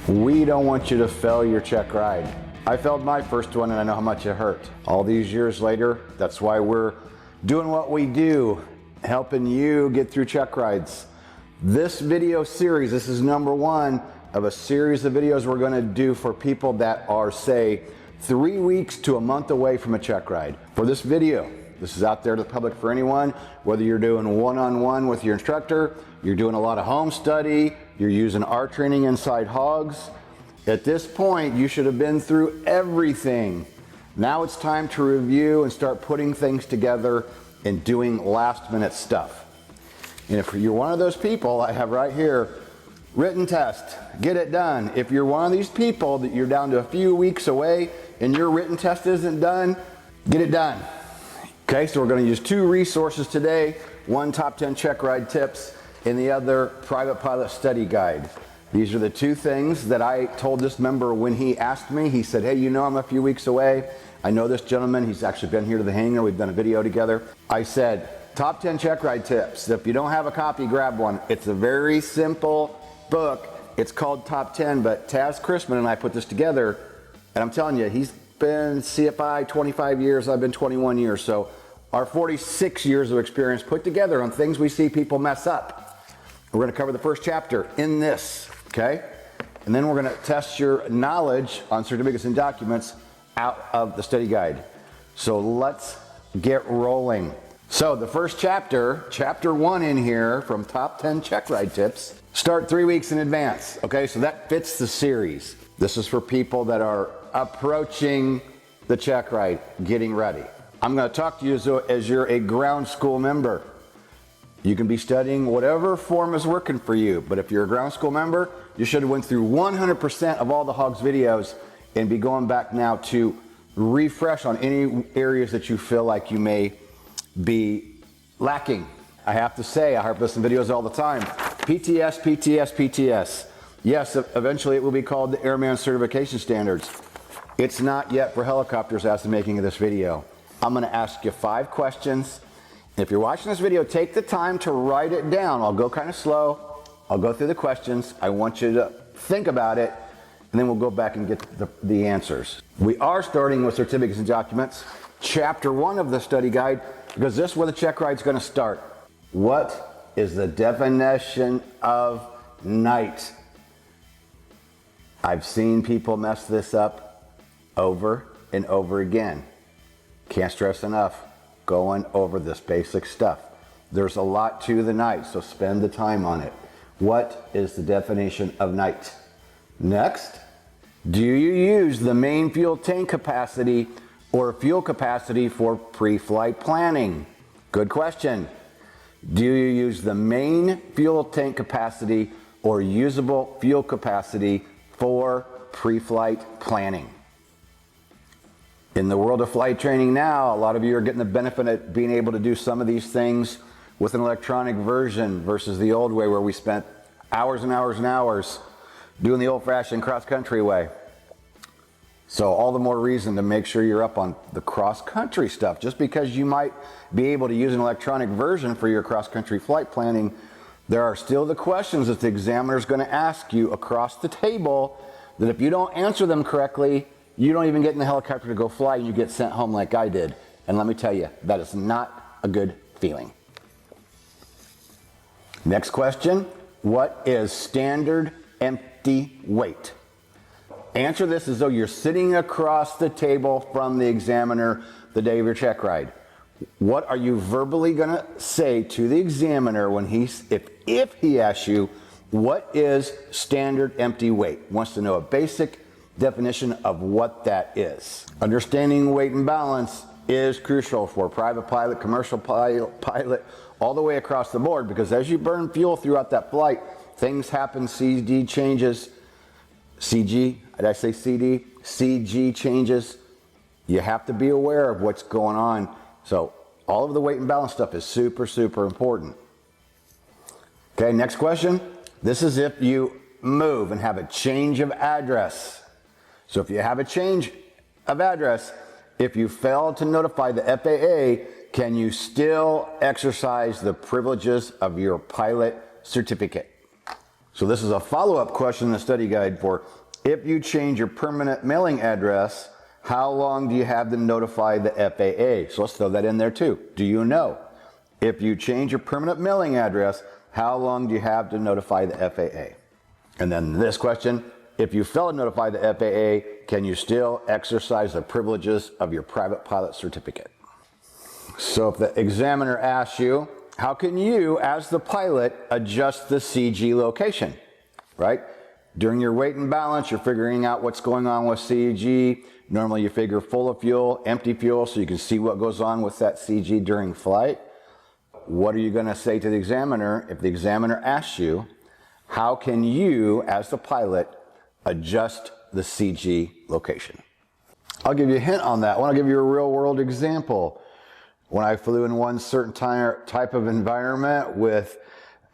We don't want you to fail your check ride. I failed my first one and I know how much it hurt. All these years later, that's why we're doing what we do, helping you get through check rides. This video series, this is number one of a series of videos we're gonna do for people that are, say, 3 weeks to a month away from a check ride. For this video, this is out there to the public for anyone, whether you're doing one-on-one with your instructor, you're doing a lot of home study, you're using our training inside HOGS. At this point, you should have been through everything. Now it's time to review and start putting things together and doing last-minute stuff. And if you're one of those people, I have right here, written test, get it done. If you're one of these people that you're down to a few weeks away and your written test isn't done, get it done. Okay, so we're going to use two resources today, one top 10 check ride tips and the other private pilot study guide. These are the two things that I told this member when he asked me. He said, hey, you know, I'm a few weeks away. I know this gentleman. He's actually been here to the hangar. We've done a video together. I said, top 10 check ride tips. If you don't have a copy, grab one. It's a very simple book. It's called Top 10, but Taz Chrisman and I put this together, and I'm telling you, he's been CFI 25 years. I've been 21 years. So our 46 years of experience put together on things we see people mess up. We're going to cover the first chapter in this, okay? And then we're going to test your knowledge on certificates and documents out of the study guide. So let's get rolling. So the first chapter, chapter 1 in here from top 10 check ride tips, start 3 weeks in advance, okay? So that fits the series. This is for people that are approaching the check ride, getting ready. I'm going to talk to you as you're a ground school member. You can be studying whatever form is working for you, but if you're a ground school member, you should have went through 100% of all the HOGS videos and be going back now to refresh on any areas that you feel like you may be lacking. I have to say, I harp listen videos all the time. PTS, PTS, PTS. Yes, eventually it will be called the Airman Certification Standards. It's not yet for helicopters as the making of this video. I'm going to ask you 5 questions. If you're watching this video, take the time to write it down. I'll go kind of slow. I'll go through the questions. I want you to think about it, and then we'll go back and get the answers. We are starting with certificates and documents, chapter 1 of the study guide, because this is where the check ride is going to start. What is the definition of night? I've seen people mess this up over and over again. Can't stress enough. Going over this basic stuff. There's a lot to the night, so spend the time on it. What is the definition of night? Next, do you use the main fuel tank capacity or fuel capacity for pre-flight planning? Good question. Do you use the main fuel tank capacity or usable fuel capacity for pre-flight planning? In the world of flight training now, a lot of you are getting the benefit of being able to do some of these things with an electronic version versus the old way where we spent hours and hours and hours doing the old-fashioned cross-country way. So all the more reason to make sure you're up on the cross-country stuff. Just because you might be able to use an electronic version for your cross-country flight planning, there are still the questions that the examiner is going to ask you across the table that if you don't answer them correctly, you don't even get in the helicopter to go fly and you get sent home like I did. And let me tell you, that is not a good feeling. Next question, what is standard empty weight? Answer this as though you're sitting across the table from the examiner the day of your check ride. What are you verbally gonna say to the examiner when if he asks you, what is standard empty weight? Wants to know a basic definition of what that is. Understanding weight and balance is crucial for private pilot, commercial pilot, all the way across the board, because as you burn fuel throughout that flight, things happen, CD changes, CG, did I say CD? CG changes. You have to be aware of what's going on. So all of the weight and balance stuff is super, super important. Okay, next question. This is if you move and have a change of address. So if you have a change of address, if you fail to notify the FAA, can you still exercise the privileges of your pilot certificate? So this is a follow-up question in the study guide for if you change your permanent mailing address, how long do you have to notify the FAA? So let's throw that in there too. Do you know? If you change your permanent mailing address, how long do you have to notify the FAA? And then this question, if you fail to notify the FAA, can you still exercise the privileges of your private pilot certificate? So if the examiner asks you, how can you, as the pilot, adjust the CG location, right? During your weight and balance, you're figuring out what's going on with CG. Normally you figure full of fuel, empty fuel, so you can see what goes on with that CG during flight. What are you going to say to the examiner if the examiner asks you, how can you, as the pilot, adjust the CG location? I'll give you a hint on that one. I'll give you a real world example. When I flew in one certain type of environment with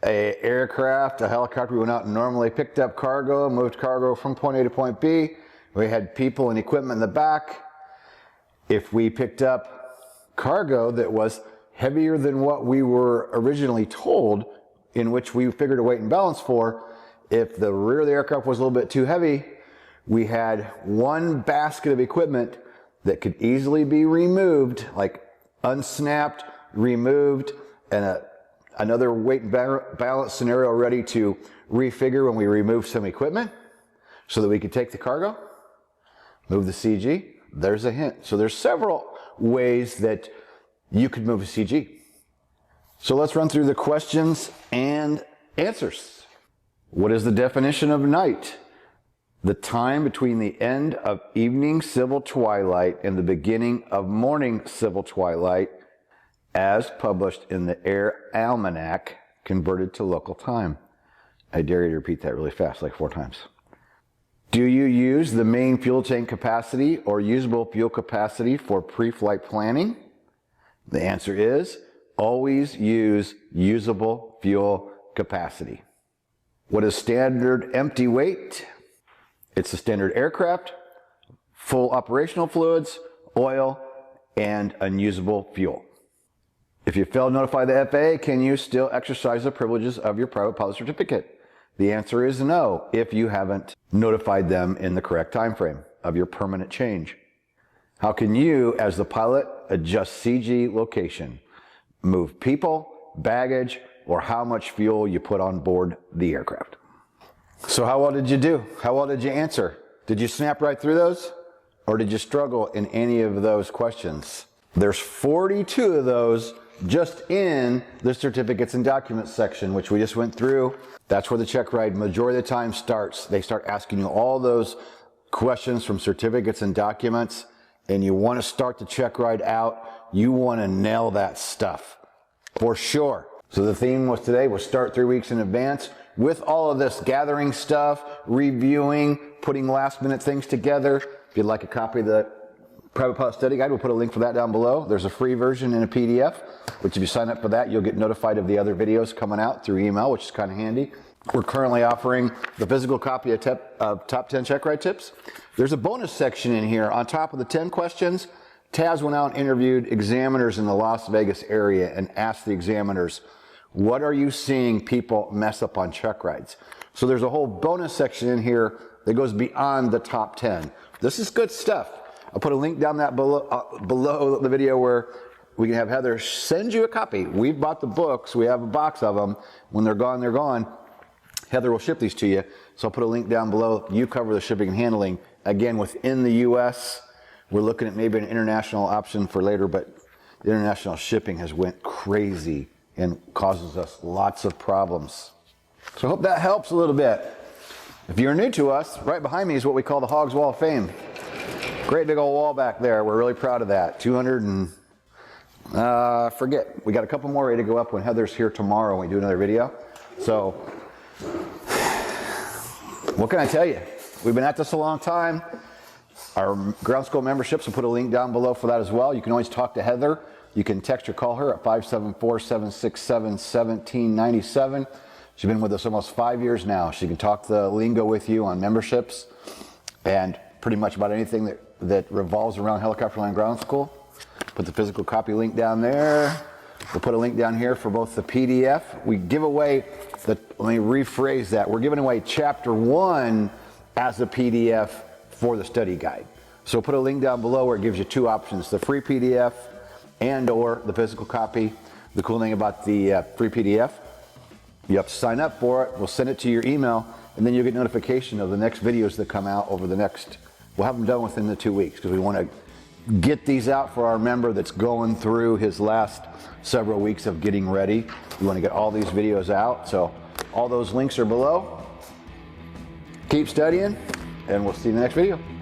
an aircraft, a helicopter, we went out and normally picked up cargo, moved cargo from point A to point B. We had people and equipment in the back. If we picked up cargo that was heavier than what we were originally told, in which we figured a weight and balance for, if the rear of the aircraft was a little bit too heavy, we had one basket of equipment that could easily be removed, like unsnapped, removed, and another weight and balance scenario ready to refigure when we remove some equipment so that we could take the cargo, move the CG. There's a hint. So there's several ways that you could move a CG. So let's run through the questions and answers. What is the definition of night? The time between the end of evening civil twilight and the beginning of morning civil twilight, as published in the Air Almanac, converted to local time. I dare you to repeat that really fast, like 4 times. Do you use the main fuel tank capacity or usable fuel capacity for pre-flight planning? The answer is always use usable fuel capacity. What is standard empty weight? It's the standard aircraft, full operational fluids, oil, and unusable fuel. If you fail to notify the FAA, can you still exercise the privileges of your private pilot certificate? The answer is no, if you haven't notified them in the correct time frame of your permanent change. How can you, as the pilot, adjust CG location, move people, baggage, or how much fuel you put on board the aircraft? So how well did you do? How well did you answer? Did you snap right through those? Or did you struggle in any of those questions? There's 42 of those just in the certificates and documents section, which we just went through. That's where the Checkride majority of the time starts. They start asking you all those questions from certificates and documents, and you want to start the Checkride out. You want to nail that stuff for sure. So the theme was today was start 3 weeks in advance with all of this gathering stuff, reviewing, putting last minute things together. If you'd like a copy of the Private Pilot Study Guide, we'll put a link for that down below. There's a free version in a PDF, which if you sign up for that, you'll get notified of the other videos coming out through email, which is kind of handy. We're currently offering the physical copy of Top 10 Checkride Tips. There's a bonus section in here. On top of the 10 questions, Taz went out and interviewed examiners in the Las Vegas area and asked the examiners, what are you seeing people mess up on Checkrides? So there's a whole bonus section in here that goes beyond the top 10. This is good stuff. I'll put a link down that below the video where we can have Heather send you a copy. We've bought the books. We have a box of them. When they're gone, they're gone. Heather will ship these to you. So I'll put a link down below. You cover the shipping and handling. Again, within the U.S., we're looking at maybe an international option for later, but the international shipping has went crazy and causes us lots of problems. So I hope that helps a little bit. If you're new to us, right behind me is what we call the HOGS Wall of Fame. Great big old wall back there. We're really proud of that. 200 and, forget. We got a couple more ready to go up when Heather's here tomorrow when we do another video. So, what can I tell you? We've been at this a long time. Our ground school memberships, we'll put a link down below for that as well. You can always talk to Heather. You can text or call her at 574-767-1797. She's been with us almost 5 years now. She can talk the lingo with you on memberships and pretty much about anything that revolves around Helicopter Land Ground School. Put the physical copy link down there. We'll put a link down here for both the PDF. We give away Let me rephrase that. We're giving away chapter 1 as a PDF for the study guide. So put a link down below where it gives you 2 options, the free PDF and or the physical copy. The cool thing about the free PDF, you have to sign up for it. We'll send it to your email, and then you'll get notification of the next videos that come out over the next, we'll have them done within the 2 weeks, because we want to get these out for our member that's going through his last several weeks of getting ready. We want to get all these videos out. So all those links are below. Keep studying, and we'll see you in the next video.